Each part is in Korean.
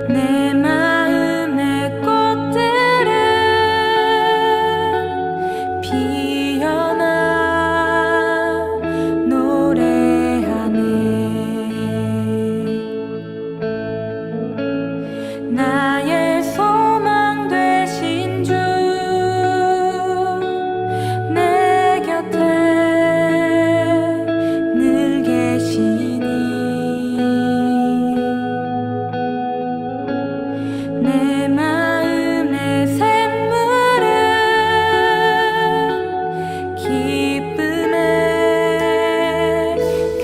내 마음의 꽃들은 피어나 노래하네. 나의 소망 되신 주 내 곁에 늘 계시니 내 마음의 샘물은 기쁨의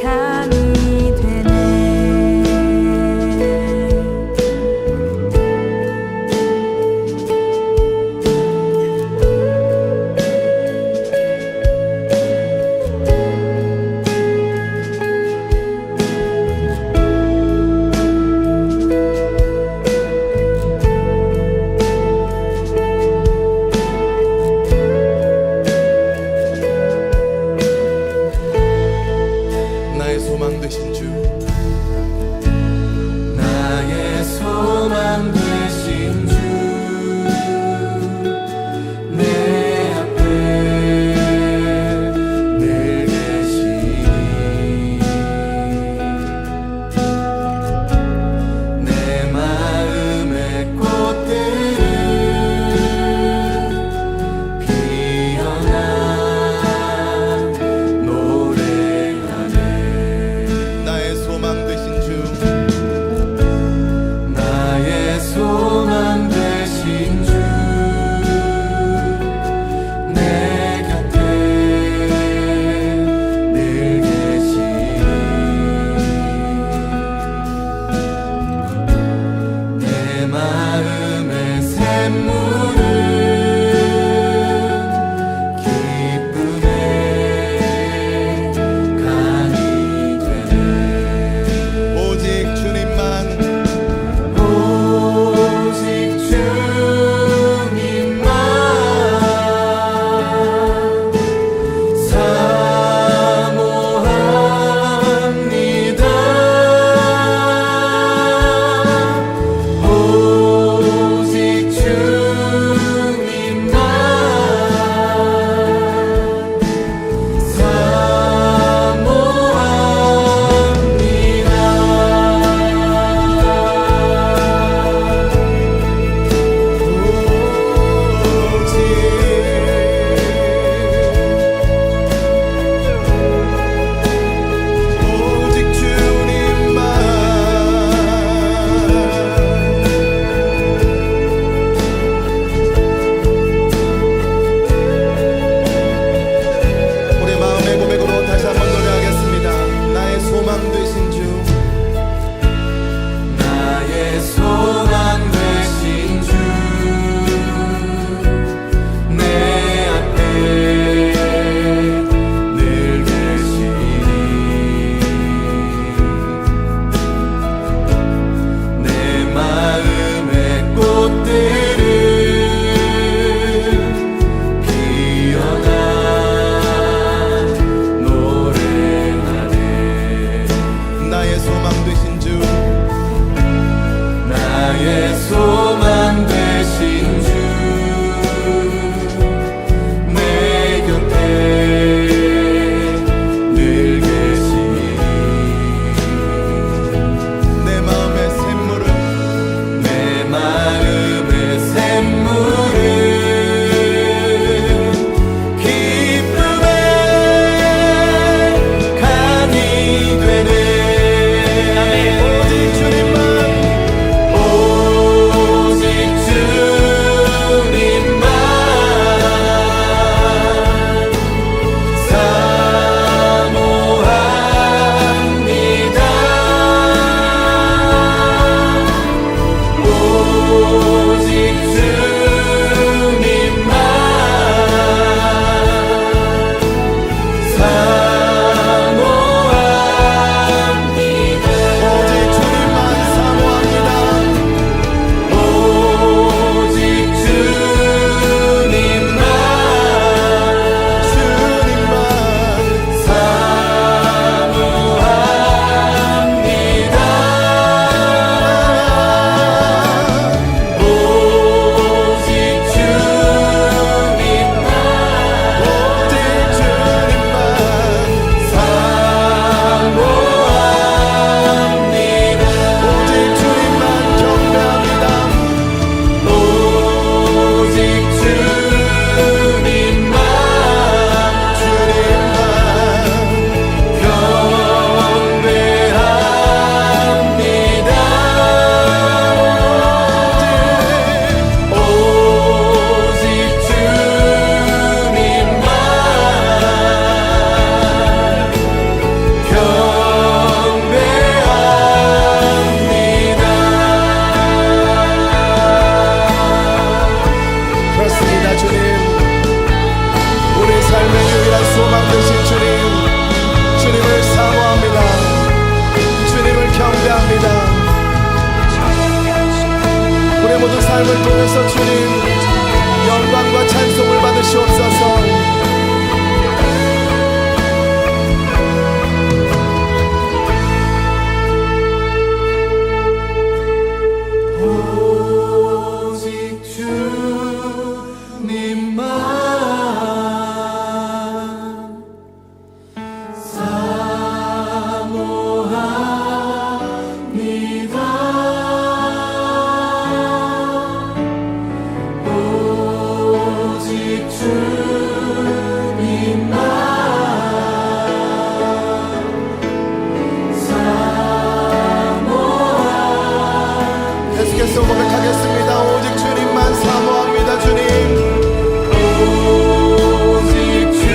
강이 되네. 나의 소망 되신 주, 나의 소망 되신 주 내 앞에 늘 계시니 내 마음의 꽃들은 피어나 노래하네. 나의 소망 되신 주, 나의 소망 되신 주 내 곁에 늘 계시니 내 마음의 샘물은 기쁨의 강이 되네. 오직 주님만, 오직 주님만 사모합니다. 오직 주님만 오직 주님만. 우리 마음의 고백으로 다시 한번 노래하겠습니다. 나의 소망 되신 주, 나의 소망 되신 주 내 앞에 늘 계시니 내 마음의 꽃들은 피어나 노래하네. 나의 소망 되신 주, 나의 소망 되신 주 내 곁에 늘 계시니 내 마음의 샘물은 내 마음의 샘물은 기쁨의 강이 되네. 오직 주님만. 오직 삶을 통해서 주님 영광과 찬송을 받으시옵소서. 오직 주님만 사모합니다. 오직 주님만 계속해서 고백하겠습니다. 오직 주님만 사모합니다. 주님 오직 주님만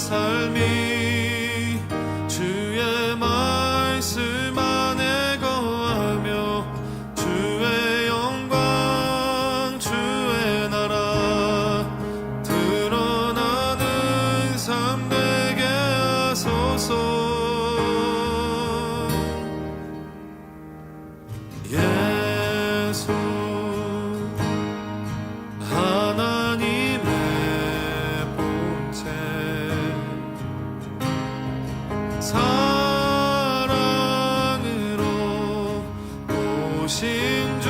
삶이 주의 말씀 안에 거하며 주의 영광 주의 나라 드러나는 삶 되게 하소서. 예수 하나님의 본체 사랑으로 오신 주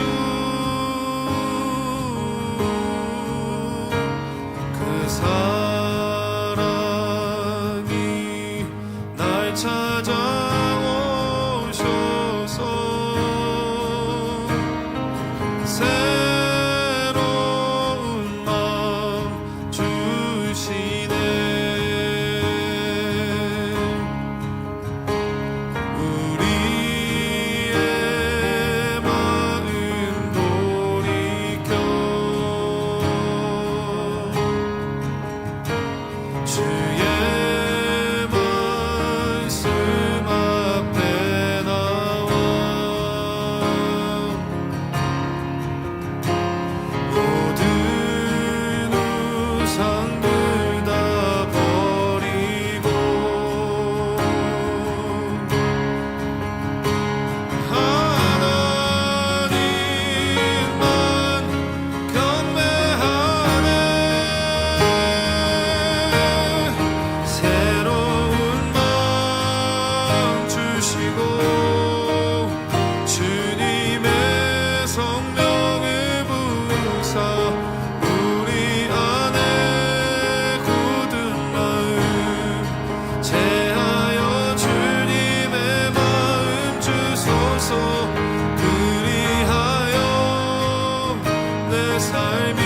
그 사랑이 날 찾아오셔서 새로운 마음 주시네. 우리의 마음 돌이켜 주의 말씀 앞에 나와 모든 우상들 다 버리고 하나님만 경배하네. 새로운 마음 주시고 주님의 성령을 부사 우리 안에 굳은 마음 제하여 주님의 마음 주소서. 그리하여 내 삶이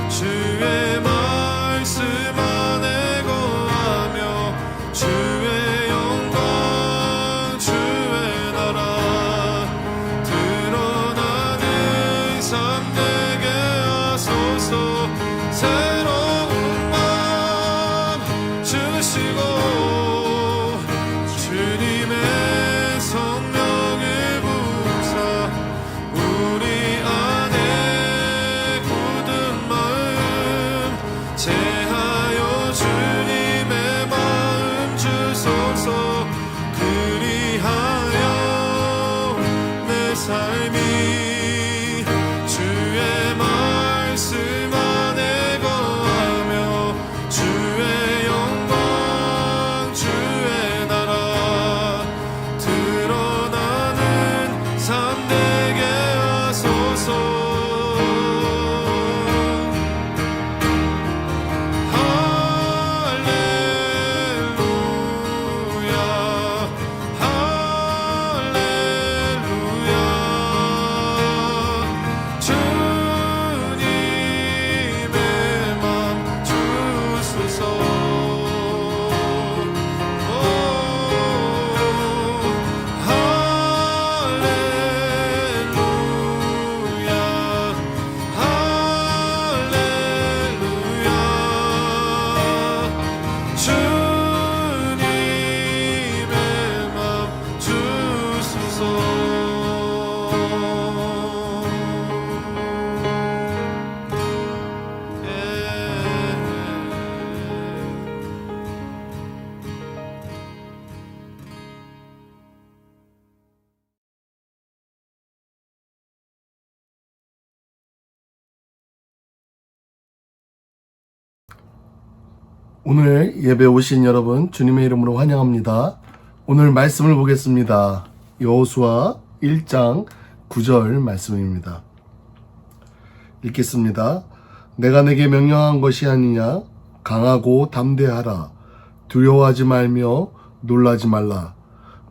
주의 말씀 안에 거하며 주의 영광 주의 나라 드러나는 삶 되게 하소서. 새로운 마음 주시고 주님의 성령을 부사 우리 안에 굳은 마음 제하여 주님의 마음 주소서. 그리하여 내 삶이 주의 말씀 안에 거하며 주의 영광 주의 나라 드러나는 삶 되게 하소서. 할렐루야 할렐루야 주님의 맘 주소서. 할렐루야 할렐루야 주님의 맘 주소서. 오늘 예배 오신 여러분 주님의 이름으로 환영합니다. 오늘 말씀을 보겠습니다. 여호수아 1장 9절 말씀입니다. 읽겠습니다. 내가 내게 명령한 것이 아니냐? 강하고 담대하라. 두려워하지 말며 놀라지 말라.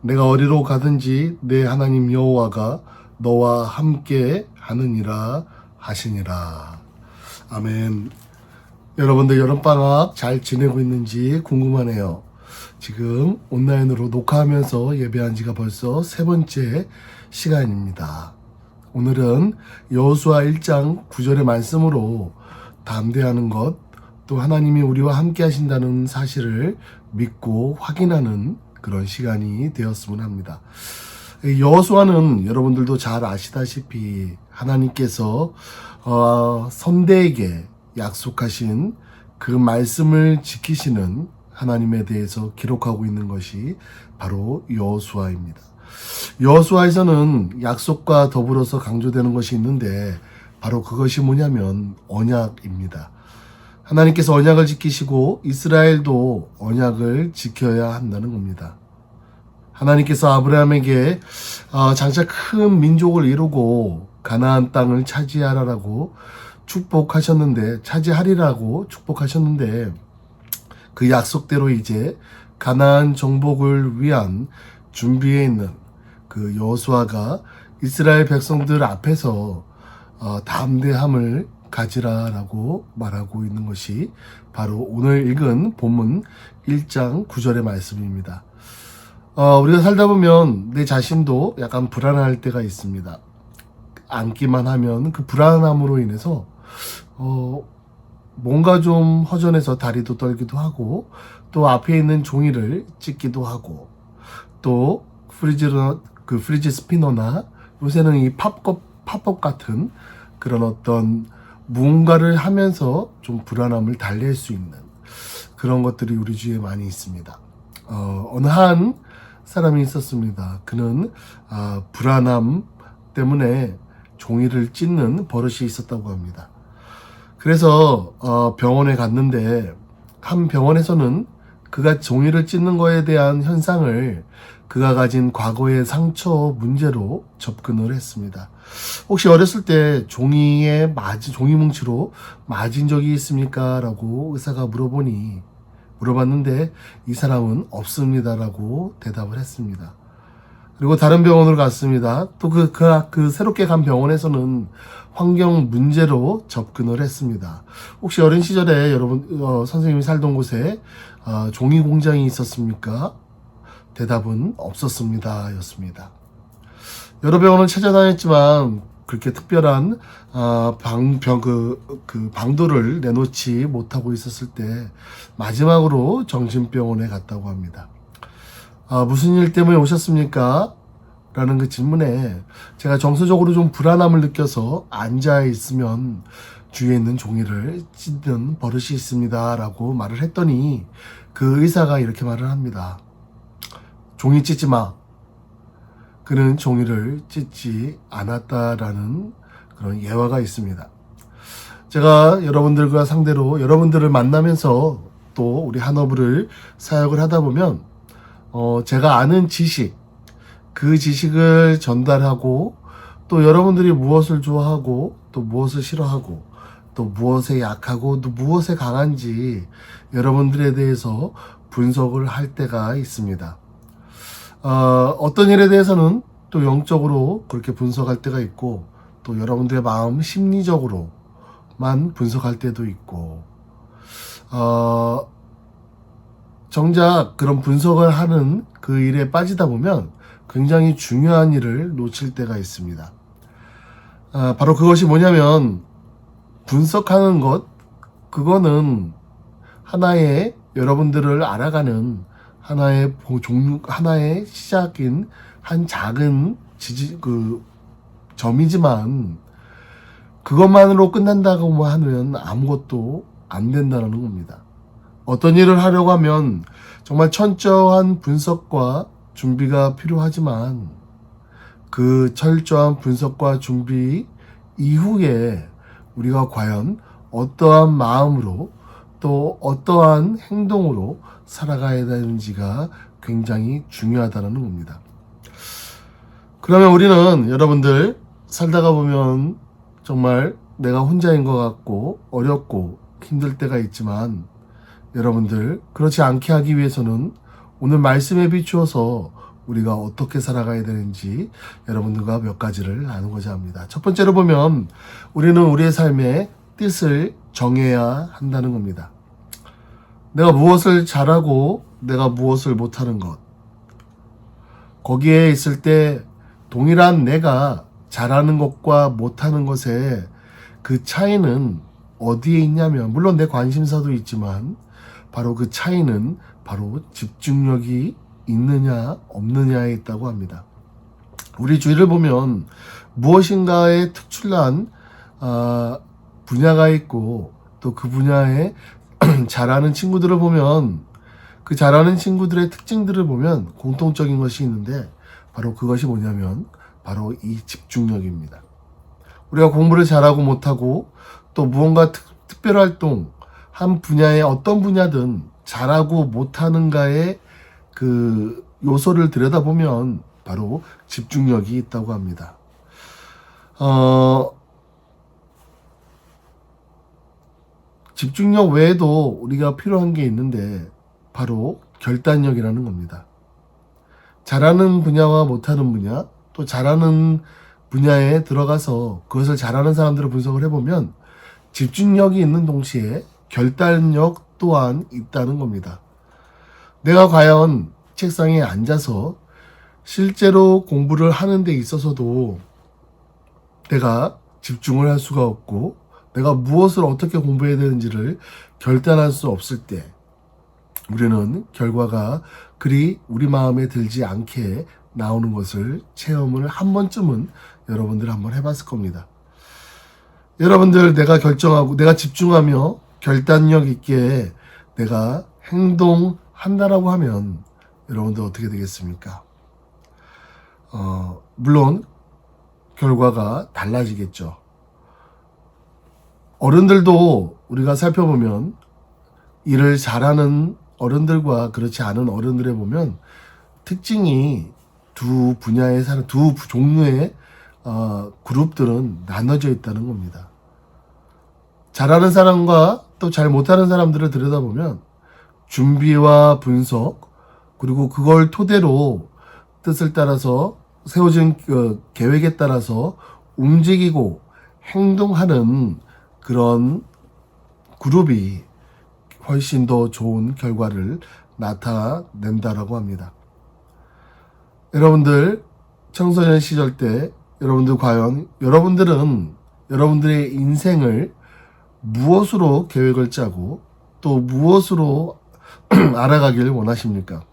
내가 어디로 가든지 내 하나님 여호와가 너와 함께 하느니라 하시니라. 아멘. 여러분들 여름방학 잘 지내고 있는지 궁금하네요. 지금 온라인으로 녹화하면서 예배한 지가 벌써 3번째 시간입니다. 오늘은 여호수아 1장 9절의 말씀으로 담대하는 것, 또 하나님이 우리와 함께 하신다는 사실을 믿고 확인하는 그런 시간이 되었으면 합니다. 여호수아는 여러분들도 잘 아시다시피 하나님께서 선대에게 약속하신 그 말씀을 지키시는 하나님에 대해서 기록하고 있는 것이 바로 여호수아입니다. 여호수아에서는 약속과 더불어서 강조되는 것이 있는데 바로 그것이 뭐냐면 언약입니다. 하나님께서 언약을 지키시고 이스라엘도 언약을 지켜야 한다는 겁니다. 하나님께서 아브라함에게 장차 큰 민족을 이루고 가나안 땅을 차지하라고 차지하리라고 축복하셨는데 그 약속대로 이제 가나안 정복을 위한 준비에 있는 그 여호수아가 이스라엘 백성들 앞에서 담대함을 가지라라고 말하고 있는 것이 바로 오늘 읽은 본문 1장 9절의 말씀입니다. 우리가 살다 보면 내 자신도 약간 불안할 때가 있습니다. 앉기만 하면 그 불안함으로 인해서 뭔가 좀 허전해서 다리도 떨기도 하고 또 앞에 있는 종이를 찢기도 하고 또 프리지 스피너나 요새는 이 팝업 같은 그런 어떤 무언가를 하면서 좀 불안함을 달랠 수 있는 그런 것들이 우리 주위에 많이 있습니다. 어느 한 사람이 있었습니다. 그는 불안함 때문에 종이를 찢는 버릇이 있었다고 합니다. 그래서 병원에 갔는데 한 병원에서는 그가 종이를 찢는 거에 대한 현상을 그가 가진 과거의 상처 문제로 접근을 했습니다. 혹시 어렸을 때 종이 뭉치로 맞은 적이 있습니까? 라고 의사가 물어봤는데 이 사람은 없습니다라고 대답을 했습니다. 그리고 다른 병원으로 갔습니다. 또 그 새롭게 간 병원에서는 환경 문제로 접근을 했습니다. 혹시 어린 시절에 여러분 선생님이 살던 곳에 종이 공장이 있었습니까? 대답은 없었습니다 였습니다. 여러 병원을 찾아다녔지만 그렇게 특별한 방도를 내놓지 못하고 있었을 때 마지막으로 정신병원에 갔다고 합니다. 무슨 일 때문에 오셨습니까? 라는 그 질문에 제가 정서적으로 좀 불안함을 느껴서 앉아 있으면 주위에 있는 종이를 찢는 버릇이 있습니다 라고 말을 했더니 그 의사가 이렇게 말을 합니다. 종이 찢지 마. 그는 종이를 찢지 않았다라는 그런 예화가 있습니다. 제가 여러분들과 상대로 여러분들을 만나면서 또 우리 한어부를 사역을 하다 보면 제가 아는 지식, 그 지식을 전달하고 또 여러분들이 무엇을 좋아하고 또 무엇을 싫어하고 또 무엇에 약하고 또 무엇에 강한지 여러분들에 대해서 분석을 할 때가 있습니다. 어떤 일에 대해서는 또 영적으로 그렇게 분석할 때가 있고 또 여러분들의 마음 심리적으로만 분석할 때도 있고 정작 그런 분석을 하는 그 일에 빠지다 보면 굉장히 중요한 일을 놓칠 때가 있습니다. 바로 그것이 뭐냐면 분석하는 것, 그거는 하나의 여러분들을 알아가는 하나의 시작인 한 작은 점이지만 그것만으로 끝난다고 하면 아무것도 안 된다는 겁니다. 어떤 일을 하려고 하면 정말 철저한 분석과 준비가 필요하지만 그 철저한 분석과 준비 이후에 우리가 과연 어떠한 마음으로 또 어떠한 행동으로 살아가야 되는지가 굉장히 중요하다는 겁니다. 그러면 우리는 여러분들 살다가 보면 정말 내가 혼자인 것 같고 어렵고 힘들 때가 있지만 여러분들 그렇지 않게 하기 위해서는 오늘 말씀에 비추어서 우리가 어떻게 살아가야 되는지 여러분들과 몇 가지를 나누고자 합니다. 첫 번째로 보면 우리는 우리의 삶의 뜻을 정해야 한다는 겁니다. 내가 무엇을 잘하고 내가 무엇을 못하는 것, 거기에 있을 때 동일한 내가 잘하는 것과 못하는 것의 그 차이는 어디에 있냐면, 물론 내 관심사도 있지만 바로 그 차이는 바로 집중력이 있느냐 없느냐에 있다고 합니다. 우리 주위를 보면 무엇인가에 특출난 분야가 있고, 또 그 분야에 잘하는 친구들을 보면, 그 잘하는 친구들의 특징들을 보면 공통적인 것이 있는데, 바로 그것이 뭐냐면 바로 이 집중력입니다. 우리가 공부를 잘하고 못하고, 또 무언가 특별활동, 한 분야에 어떤 분야든 잘하고 못하는가의 그 요소를 들여다보면 바로 집중력이 있다고 합니다. 집중력 외에도 우리가 필요한 게 있는데 바로 결단력이라는 겁니다. 잘하는 분야와 못하는 분야, 또 잘하는 분야에 들어가서 그것을 잘하는 사람들을 분석을 해보면 집중력이 있는 동시에 결단력 또한 있다는 겁니다. 내가 과연 책상에 앉아서 실제로 공부를 하는 데 있어서도 내가 집중을 할 수가 없고, 내가 무엇을 어떻게 공부해야 되는지를 결단할 수 없을 때 우리는 결과가 그리 우리 마음에 들지 않게 나오는 것을 체험을 한 번쯤은 여러분들 한번 해봤을 겁니다. 여러분들, 내가 결정하고 내가 집중하며 결단력 있게 내가 행동한다라고 하면 여러분들 어떻게 되겠습니까? 물론 결과가 달라지겠죠. 어른들도 우리가 살펴보면 일을 잘하는 어른들과 그렇지 않은 어른들에 보면 특징이 두 분야에 사는 두 종류의 그룹들은 나눠져 있다는 겁니다. 잘하는 사람과 또 잘 못하는 사람들을 들여다보면 준비와 분석, 그리고 그걸 토대로 뜻을 따라서 세워진 계획에 따라서 움직이고 행동하는 그런 그룹이 훨씬 더 좋은 결과를 나타낸다라고 합니다. 여러분들 청소년 시절 때 여러분들 과연 여러분들은 여러분들의 인생을 무엇으로 계획을 짜고 또 무엇으로 알아가길 원하십니까?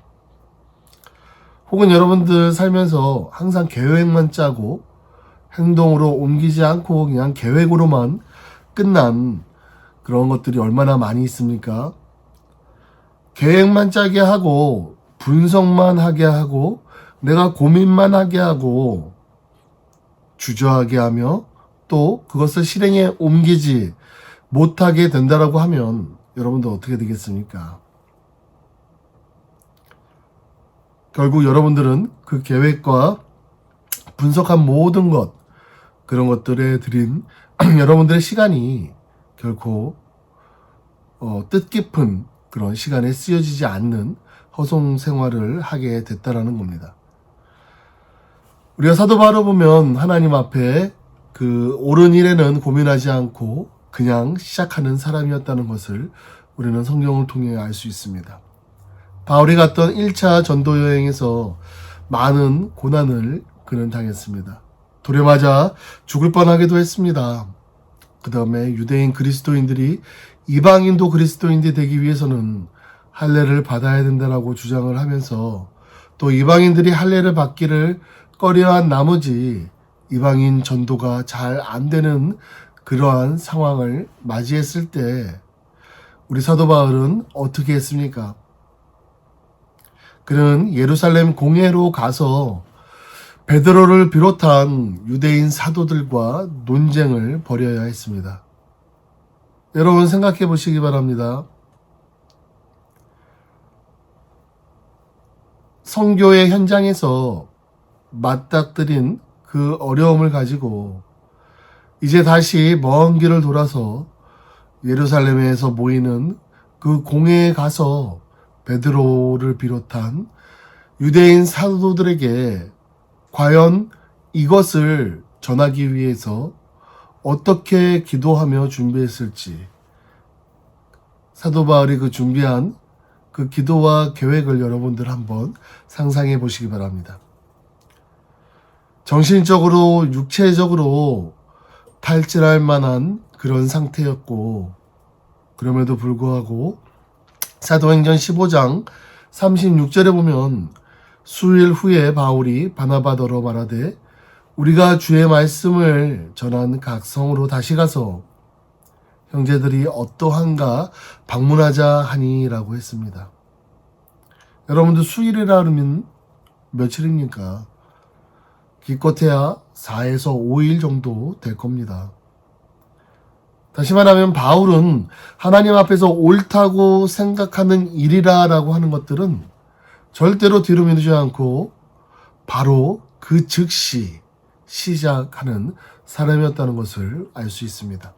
혹은 여러분들 살면서 항상 계획만 짜고 행동으로 옮기지 않고 그냥 계획으로만 끝난 그런 것들이 얼마나 많이 있습니까? 계획만 짜게 하고 분석만 하게 하고 내가 고민만 하게 하고 주저하게 하며 또 그것을 실행에 옮기지 못하게 된다라고 하면 여러분들 어떻게 되겠습니까? 결국 여러분들은 그 계획과 분석한 모든 것, 그런 것들에 들인 여러분들의 시간이 결코 뜻깊은 그런 시간에 쓰여지지 않는 허송 생활을 하게 됐다라는 겁니다. 우리가 사도 바울을 보면 하나님 앞에 그 옳은 일에는 고민하지 않고 그냥 시작하는 사람이었다는 것을 우리는 성경을 통해 알 수 있습니다. 바울이 갔던 1차 전도 여행에서 많은 고난을 그는 당했습니다. 돌에 맞아 죽을 뻔하기도 했습니다. 그 다음에 유대인 그리스도인들이 이방인도 그리스도인이 되기 위해서는 할례를 받아야 된다라고 주장을 하면서 또 이방인들이 할례를 받기를 꺼려한 나머지 이방인 전도가 잘 안 되는 그러한 상황을 맞이했을 때 우리 사도 바울은 어떻게 했습니까? 그는 예루살렘 공회로 가서 베드로를 비롯한 유대인 사도들과 논쟁을 벌여야 했습니다. 여러분 생각해 보시기 바랍니다. 선교의 현장에서 맞닥뜨린 그 어려움을 가지고 이제 다시 먼 길을 돌아서 예루살렘에서 모이는 그 공회에 가서 베드로를 비롯한 유대인 사도들에게 과연 이것을 전하기 위해서 어떻게 기도하며 준비했을지, 사도 바울이 그 준비한 그 기도와 계획을 여러분들 한번 상상해 보시기 바랍니다. 정신적으로 육체적으로 탈진할 만한 그런 상태였고, 그럼에도 불구하고 사도행전 15장 36절에 보면 수일 후에 바울이 바나바더러 말하되 우리가 주의 말씀을 전한 각 성으로 다시 가서 형제들이 어떠한가 방문하자 하니라고 했습니다. 여러분들 수일이라 하면 며칠입니까? 기껏해야 4에서 5일 정도 될 겁니다. 다시 말하면 바울은 하나님 앞에서 옳다고 생각하는 일이라고 하는 것들은 절대로 뒤로 미루지 않고 바로 그 즉시 시작하는 사람이었다는 것을 알 수 있습니다.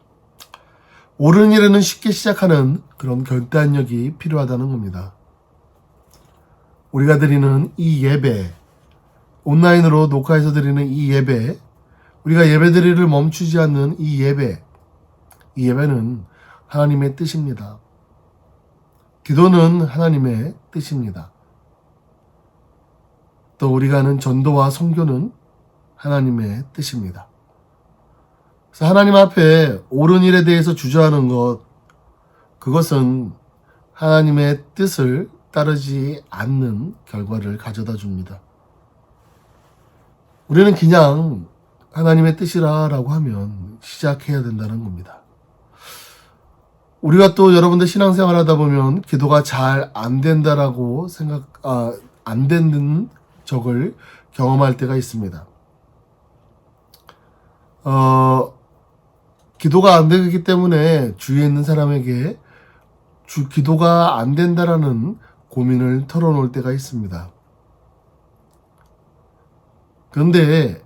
옳은 일에는 쉽게 시작하는 그런 결단력이 필요하다는 겁니다. 우리가 드리는 이 예배, 온라인으로 녹화해서 드리는 이 예배, 우리가 예배드리를 멈추지 않는 이 예배는 하나님의 뜻입니다. 기도는 하나님의 뜻입니다. 또 우리가 하는 전도와 선교는 하나님의 뜻입니다. 그래서 하나님 앞에 옳은 일에 대해서 주저하는 것, 그것은 하나님의 뜻을 따르지 않는 결과를 가져다 줍니다. 우리는 그냥 하나님의 뜻이라고 하면 시작해야 된다는 겁니다. 우리가 또 여러분들 신앙생활 하다 보면 기도가 잘 안 된다라고 안 되는 적을 경험할 때가 있습니다. 기도가 안 되기 때문에 주위에 있는 사람에게 기도가 안 된다라는 고민을 털어놓을 때가 있습니다. 그런데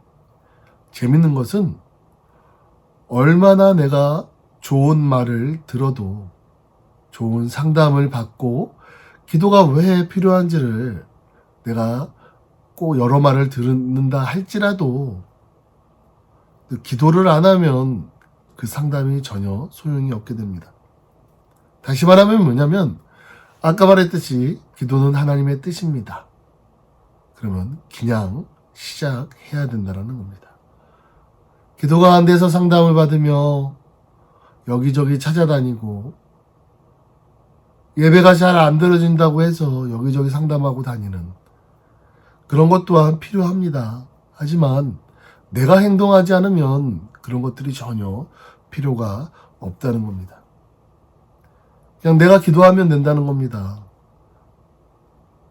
재밌는 것은 얼마나 내가 좋은 말을 들어도, 좋은 상담을 받고 기도가 왜 필요한지를 내가 꼭 여러 말을 듣는다 할지라도 기도를 안 하면 그 상담이 전혀 소용이 없게 됩니다. 다시 말하면 뭐냐면 아까 말했듯이 기도는 하나님의 뜻입니다. 그러면 그냥 시작해야 된다는 겁니다. 기도가 안 돼서 상담을 받으며 여기저기 찾아다니고 예배가 잘 안 들어진다고 해서 여기저기 상담하고 다니는 그런 것 또한 필요합니다. 하지만 내가 행동하지 않으면 그런 것들이 전혀 필요가 없다는 겁니다. 그냥 내가 기도하면 된다는 겁니다.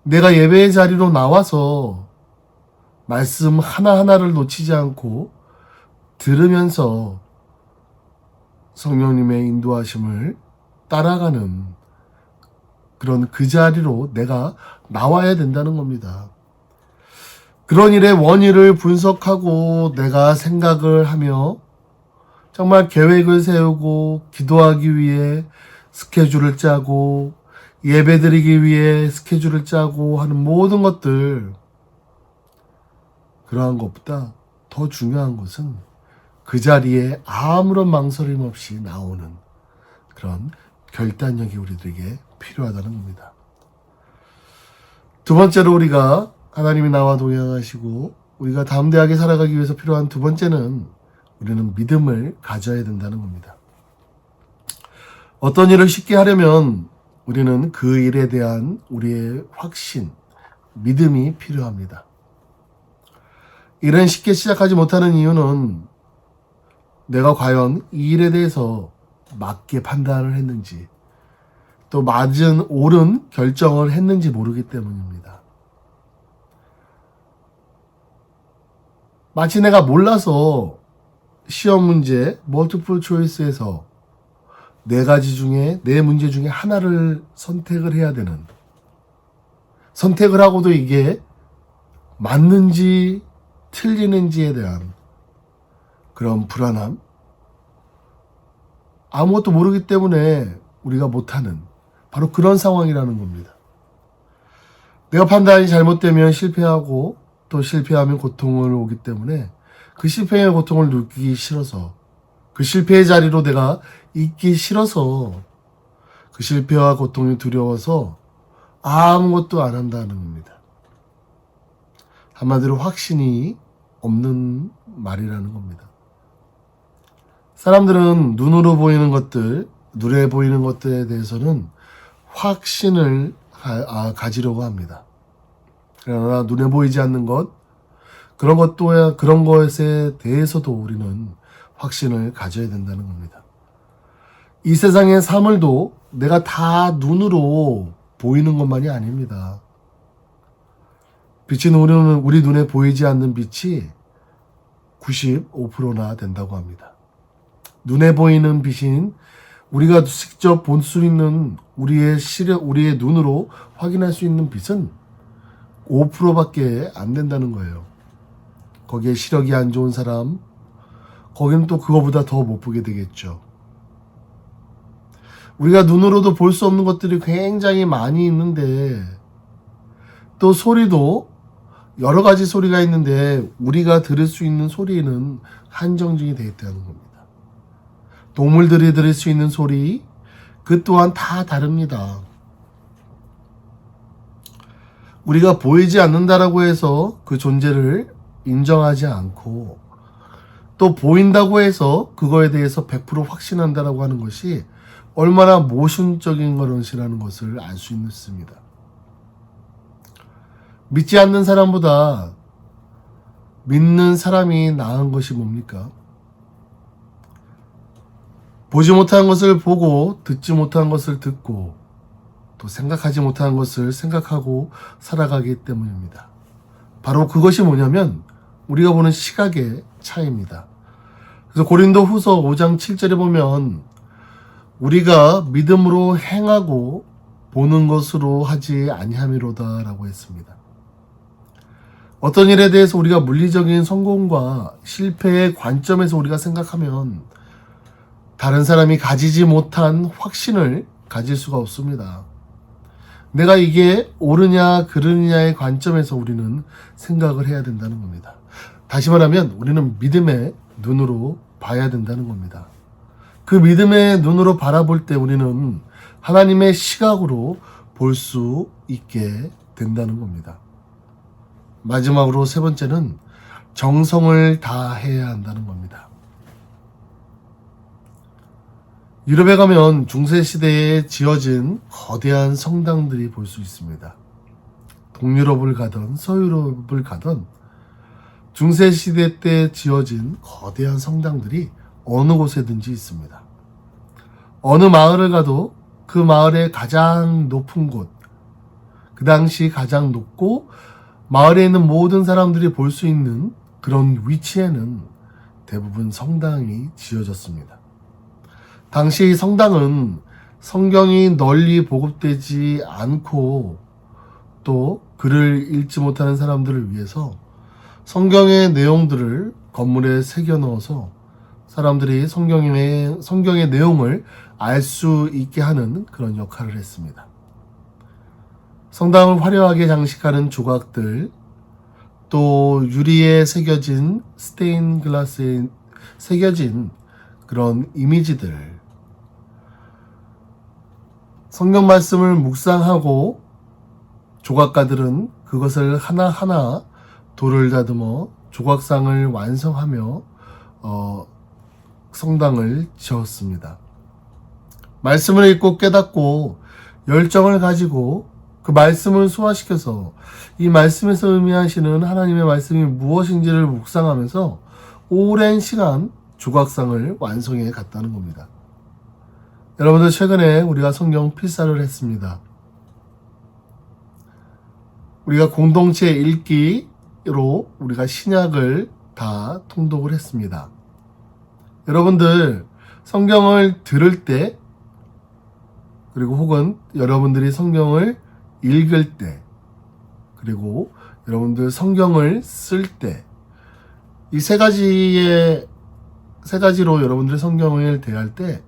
내가 예배의 자리로 나와서 말씀 하나하나를 놓치지 않고 들으면서 성령님의 인도하심을 따라가는 그런 그 자리로 내가 나와야 된다는 겁니다. 그런 일의 원인을 분석하고 내가 생각을 하며 정말 계획을 세우고 기도하기 위해 스케줄을 짜고 예배드리기 위해 스케줄을 짜고 하는 모든 것들, 그러한 것보다 더 중요한 것은 그 자리에 아무런 망설임 없이 나오는 그런 결단력이 우리들에게 필요하다는 겁니다. 두 번째로 우리가 하나님이 나와 동행하시고 우리가 담대하게 살아가기 위해서 필요한 두 번째는 우리는 믿음을 가져야 된다는 겁니다. 어떤 일을 쉽게 하려면 우리는 그 일에 대한 우리의 확신, 믿음이 필요합니다. 일은 쉽게 시작하지 못하는 이유는 내가 과연 이 일에 대해서 맞게 판단을 했는지, 또 맞은 옳은 결정을 했는지 모르기 때문입니다. 마치 내가 몰라서 시험 문제, 멀티플 초이스에서 네 문제 중에 하나를 선택을 해야 되는, 선택을 하고도 이게 맞는지 틀리는지에 대한 그런 불안함, 아무것도 모르기 때문에 우리가 못하는 바로 그런 상황이라는 겁니다. 내가 판단이 잘못되면 실패하고 또 실패하면 고통을 오기 때문에 그 실패의 고통을 느끼기 싫어서, 그 실패의 자리로 내가 있기 싫어서, 그 실패와 고통이 두려워서 아무것도 안 한다는 겁니다. 한마디로 확신이 없는 말이라는 겁니다. 사람들은 눈으로 보이는 것들, 눈에 보이는 것들에 대해서는 확신을 가지려고 합니다. 그러나 눈에 보이지 않는 것, 그런 것에 대해서도 우리는 확신을 가져야 된다는 겁니다. 이 세상의 사물도 내가 다 눈으로 보이는 것만이 아닙니다. 빛이 우리 눈에 보이지 않는 빛이 95%나 된다고 합니다. 눈에 보이는 빛인 우리가 직접 볼 수 있는 우리의 눈으로 확인할 수 있는 빛은 5%밖에 안 된다는 거예요. 거기에 시력이 안 좋은 사람, 거기는 또 그거보다 더 못 보게 되겠죠. 우리가 눈으로도 볼 수 없는 것들이 굉장히 많이 있는데, 또 소리도 여러 가지 소리가 있는데 우리가 들을 수 있는 소리는 한정적이 되어 있다는 겁니다. 동물들이 들을 수 있는 소리, 그 또한 다 다릅니다. 우리가 보이지 않는다라고 해서 그 존재를 인정하지 않고, 또 보인다고 해서 그거에 대해서 100% 확신한다라고 하는 것이 얼마나 모순적인 것이라는 것을 알 수 있습니다. 믿지 않는 사람보다 믿는 사람이 나은 것이 뭡니까? 보지 못한 것을 보고, 듣지 못한 것을 듣고, 또 생각하지 못한 것을 생각하고 살아가기 때문입니다. 바로 그것이 뭐냐면 우리가 보는 시각의 차이입니다. 그래서 고린도 후서 5장 7절에 보면 우리가 믿음으로 행하고 보는 것으로 하지 아니함이로다 라고 했습니다. 어떤 일에 대해서 우리가 물리적인 성공과 실패의 관점에서 우리가 생각하면 다른 사람이 가지지 못한 확신을 가질 수가 없습니다. 내가 이게 옳으냐 그르냐의 관점에서 우리는 생각을 해야 된다는 겁니다. 다시 말하면 우리는 믿음의 눈으로 봐야 된다는 겁니다. 그 믿음의 눈으로 바라볼 때 우리는 하나님의 시각으로 볼 수 있게 된다는 겁니다. 마지막으로 세 번째는 정성을 다해야 한다는 겁니다. 유럽에 가면 중세시대에 지어진 거대한 성당들이 볼 수 있습니다. 동유럽을 가던 서유럽을 가던 중세시대 때 지어진 거대한 성당들이 어느 곳에든지 있습니다. 어느 마을을 가도 그 마을의 가장 높은 곳, 그 당시 가장 높고 마을에 있는 모든 사람들이 볼 수 있는 그런 위치에는 대부분 성당이 지어졌습니다. 당시 성당은 성경이 널리 보급되지 않고 또 글을 읽지 못하는 사람들을 위해서 성경의 내용들을 건물에 새겨 넣어서 사람들이 성경의 내용을 알 수 있게 하는 그런 역할을 했습니다. 성당을 화려하게 장식하는 조각들, 또 유리에 새겨진 스테인 글라스에 새겨진 그런 이미지들, 성경 말씀을 묵상하고 조각가들은 그것을 하나하나 돌을 다듬어 조각상을 완성하며 성당을 지었습니다. 말씀을 읽고 깨닫고 열정을 가지고 그 말씀을 소화시켜서 이 말씀에서 의미하시는 하나님의 말씀이 무엇인지를 묵상하면서 오랜 시간 조각상을 완성해 갔다는 겁니다. 여러분들, 최근에 우리가 성경 필사를 했습니다. 우리가 공동체 읽기로 우리가 신약을 다 통독을 했습니다. 여러분들, 성경을 들을 때, 그리고 혹은 여러분들이 성경을 읽을 때, 그리고 여러분들 성경을 쓸 때, 이 세 가지로 여러분들의 성경을 대할 때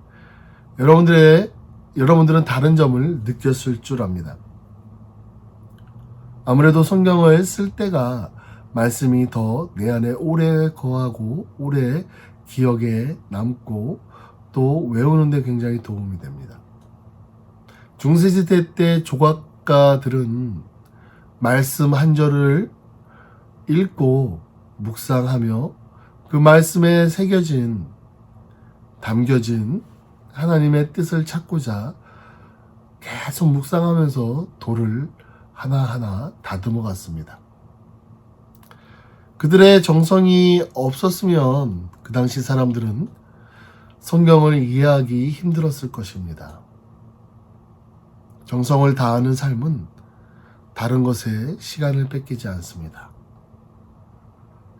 여러분들은 다른 점을 느꼈을 줄 압니다. 아무래도 성경을 쓸 때가 말씀이 더 내 안에 오래 거하고 오래 기억에 남고 또 외우는 데 굉장히 도움이 됩니다. 중세시대 때 조각가들은 말씀 한 절을 읽고 묵상하며 그 말씀에 새겨진 담겨진 하나님의 뜻을 찾고자 계속 묵상하면서 돌을 하나하나 다듬어 갔습니다. 그들의 정성이 없었으면 그 당시 사람들은 성경을 이해하기 힘들었을 것입니다. 정성을 다하는 삶은 다른 것에 시간을 뺏기지 않습니다.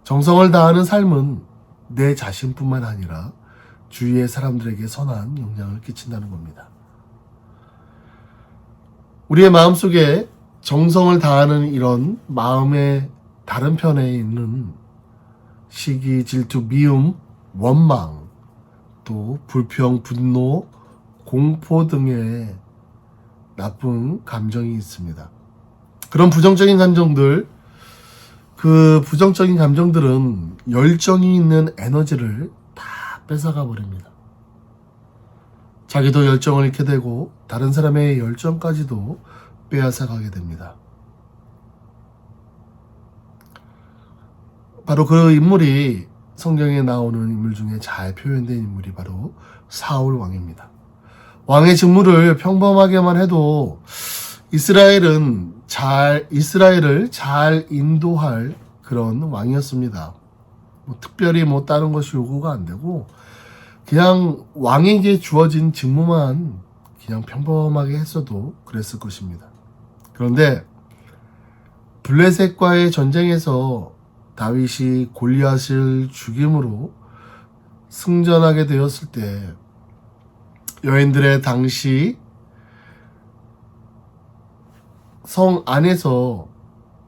정성을 다하는 삶은 내 자신뿐만 아니라 주위의 사람들에게 선한 영향을 끼친다는 겁니다. 우리의 마음속에 정성을 다하는 이런 마음의 다른 편에 있는 시기, 질투, 미움, 원망, 또 불평, 분노, 공포 등의 나쁜 감정이 있습니다. 그런 부정적인 감정들, 그 부정적인 감정들은 열정이 있는 에너지를 다 뺏어가 버립니다. 자기도 열정을 잃게 되고 다른 사람의 열정까지도 빼앗아 가게 됩니다. 바로 그 인물이 성경에 나오는 인물 중에 잘 표현된 인물이 바로 사울 왕입니다. 왕의 직무를 평범하게만 해도 이스라엘을 잘 인도할 그런 왕이었습니다. 특별히 다른 것이 요구가 안 되고 그냥 왕에게 주어진 직무만 그냥 평범하게 했어도 그랬을 것입니다. 그런데 블레셋과의 전쟁에서 다윗이 골리앗을 죽임으로 승전하게 되었을 때 여인들의 당시 성 안에서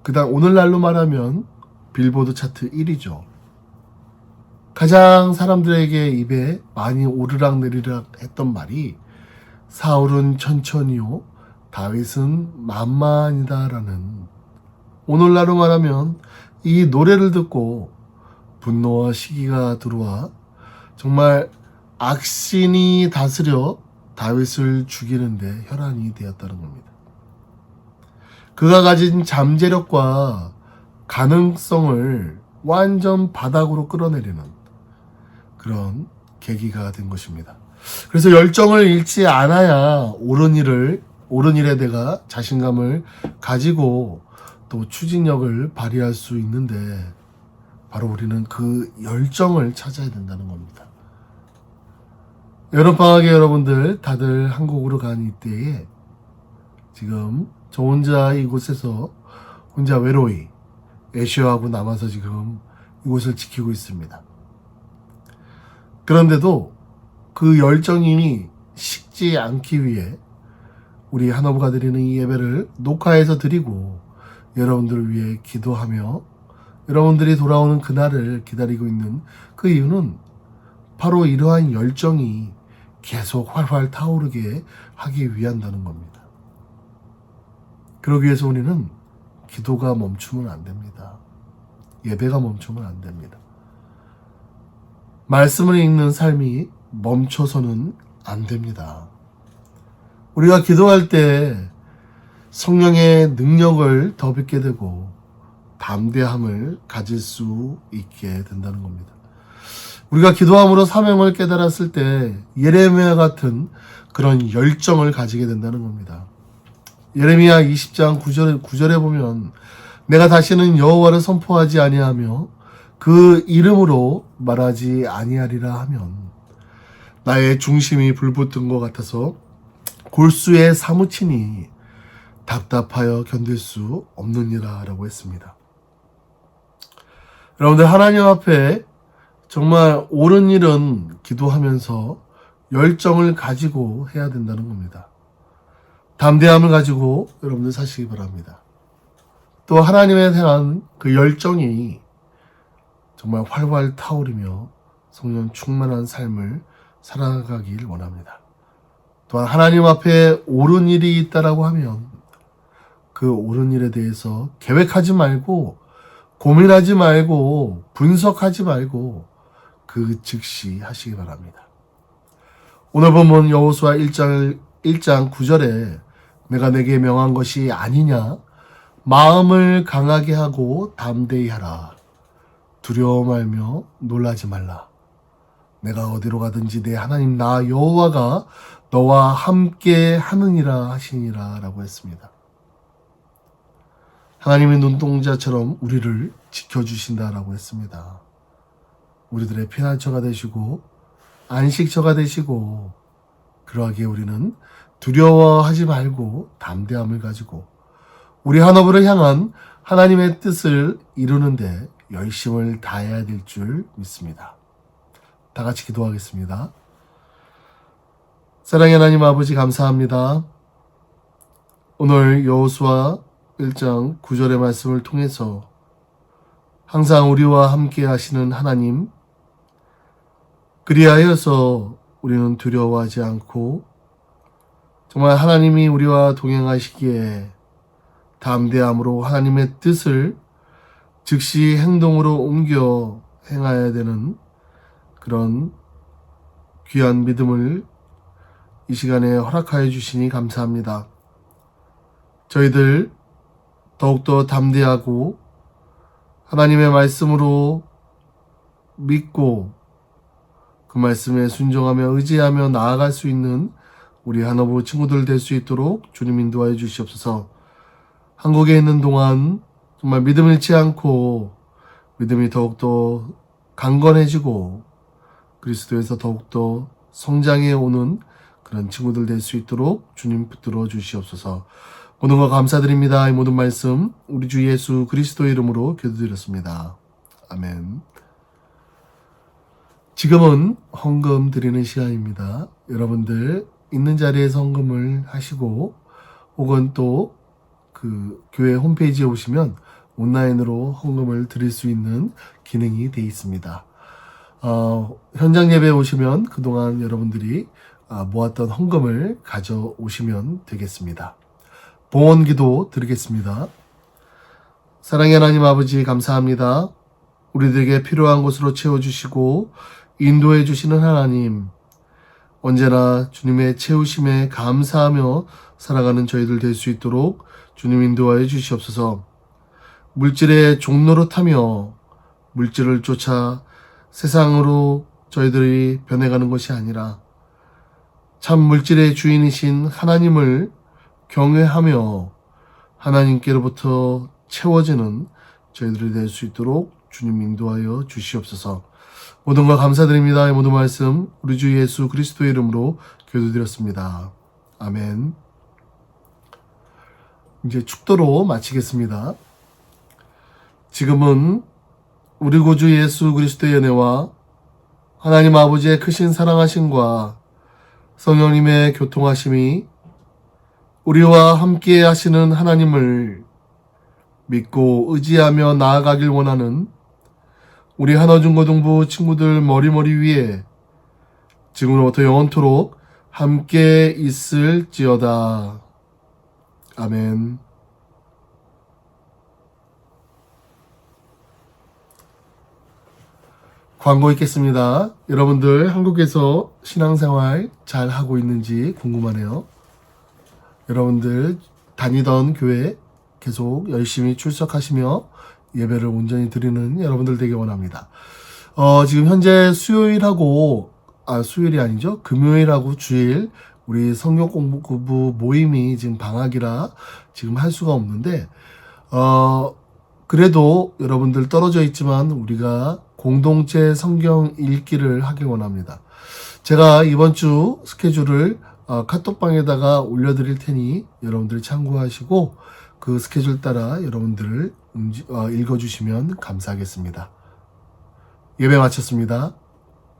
그다음 오늘날로 말하면 빌보드 차트 1위죠. 가장 사람들에게 입에 많이 오르락내리락 했던 말이 사울은 천천히요 다윗은 만만이다라는, 오늘날로 말하면 이 노래를 듣고 분노와 시기가 들어와 정말 악신이 다스려 다윗을 죽이는데 혈안이 되었다는 겁니다. 그가 가진 잠재력과 가능성을 완전 바닥으로 끌어내리는 그런 계기가 된 것입니다. 그래서 열정을 잃지 않아야 옳은 일에 내가 자신감을 가지고 또 추진력을 발휘할 수 있는데, 바로 우리는 그 열정을 찾아야 된다는 겁니다. 여름방학에 여러분들 다들 한국으로 간 이때에 지금 저 혼자 이곳에서 혼자 외로이 애쉬하고 남아서 지금 이곳을 지키고 있습니다. 그런데도 그 열정이 식지 않기 위해 우리 한어부가 드리는 이 예배를 녹화해서 드리고 여러분들을 위해 기도하며 여러분들이 돌아오는 그날을 기다리고 있는 그 이유는 바로 이러한 열정이 계속 활활 타오르게 하기 위한다는 겁니다. 그러기 위해서 우리는 기도가 멈추면 안 됩니다. 예배가 멈추면 안 됩니다. 말씀을 읽는 삶이 멈춰서는 안 됩니다. 우리가 기도할 때 성령의 능력을 더 뵙게 되고 담대함을 가질 수 있게 된다는 겁니다. 우리가 기도함으로 사명을 깨달았을 때 예레미야 같은 그런 열정을 가지게 된다는 겁니다. 예레미야 20장 9절에 보면 내가 다시는 여호와를 선포하지 아니하며 그 이름으로 말하지 아니하리라 하면 나의 중심이 불붙은 것 같아서 골수에 사무치니 답답하여 견딜 수 없느니라 라고 했습니다. 여러분들, 하나님 앞에 정말 옳은 일은 기도하면서 열정을 가지고 해야 된다는 겁니다. 담대함을 가지고 여러분들 사시기 바랍니다. 또 하나님에 대한 그 열정이 정말 활활 타오르며 성령 충만한 삶을 살아가길 원합니다. 또한 하나님 앞에 옳은 일이 있다라고 하면 그 옳은 일에 대해서 계획하지 말고 고민하지 말고 분석하지 말고 그 즉시 하시기 바랍니다. 오늘 본문 여호수아 1장 9절에 내가 내게 명한 것이 아니냐, 마음을 강하게 하고 담대히 하라, 두려워 말며 놀라지 말라. 내가 어디로 가든지 내 하나님 나 여호와가 너와 함께 하느니라 하시니라 라고 했습니다. 하나님의 눈동자처럼 우리를 지켜주신다라고 했습니다. 우리들의 피난처가 되시고 안식처가 되시고, 그러하기에 우리는 두려워하지 말고 담대함을 가지고 우리 하나님을 향한 하나님의 뜻을 이루는데 열심을 다해야 될 줄 믿습니다. 다 같이 기도하겠습니다. 사랑의 하나님 아버지, 감사합니다. 오늘 여호수아 1장 9절의 말씀을 통해서 항상 우리와 함께 하시는 하나님, 그리하여서 우리는 두려워하지 않고 정말 하나님이 우리와 동행하시기에 담대함으로 하나님의 뜻을 즉시 행동으로 옮겨 행해야 되는 그런 귀한 믿음을 이 시간에 허락하여 주시니 감사합니다. 저희들 더욱더 담대하고 하나님의 말씀으로 믿고 그 말씀에 순종하며 의지하며 나아갈 수 있는 우리 하나부 친구들 될 수 있도록 주님 인도하여 주시옵소서. 한국에 있는 동안 정말 믿음을 잃지 않고 믿음이 더욱더 강건해지고 그리스도에서 더욱더 성장해 오는 그런 친구들 될 수 있도록 주님 붙들어 주시옵소서. 모든 것 감사드립니다. 이 모든 말씀 우리 주 예수 그리스도의 이름으로 기도드렸습니다. 아멘. 지금은 헌금 드리는 시간입니다. 여러분들 있는 자리에서 헌금을 하시고 혹은 또 그 교회 홈페이지에 오시면 온라인으로 헌금을 드릴 수 있는 기능이 되어 있습니다. 현장 예배에 오시면 그동안 여러분들이 모았던 헌금을 가져오시면 되겠습니다. 봉헌 기도 드리겠습니다. 사랑의 하나님 아버지, 감사합니다. 우리들에게 필요한 곳으로 채워주시고 인도해 주시는 하나님, 언제나 주님의 채우심에 감사하며 살아가는 저희들 될 수 있도록 주님 인도하여 주시옵소서. 물질의 종노릇하며 물질을 쫓아 세상으로 저희들이 변해가는 것이 아니라 참 물질의 주인이신 하나님을 경외하며 하나님께로부터 채워지는 저희들이 될 수 있도록 주님 인도하여 주시옵소서. 모든 것 감사드립니다. 이 모든 말씀 우리 주 예수 그리스도의 이름으로 기도드렸습니다. 아멘. 이제 축도로 마치겠습니다. 지금은 우리 구주 예수 그리스도의 은혜와 하나님 아버지의 크신 사랑하심과 성령님의 교통하심이 우리와 함께 하시는 하나님을 믿고 의지하며 나아가길 원하는 우리 한어중고등부 친구들 머리머리 위에 지금으로부터 영원토록 함께 있을지어다. 아멘. 광고 있겠습니다. 여러분들 한국에서 신앙생활 잘 하고 있는지 궁금하네요. 여러분들 다니던 교회 계속 열심히 출석하시며 예배를 온전히 드리는 여러분들 되길 원합니다. 지금 현재 수요일이 아니죠. 금요일하고 주일 우리 성경 공부 모임이 지금 방학이라 지금 할 수가 없는데, 그래도 여러분들 떨어져 있지만 우리가 공동체 성경 읽기를 하길 원합니다. 제가 이번 주 스케줄을 카톡방에다가 올려드릴 테니 여러분들이 참고하시고 그 스케줄 따라 여러분들을 읽어주시면 감사하겠습니다. 예배 마쳤습니다.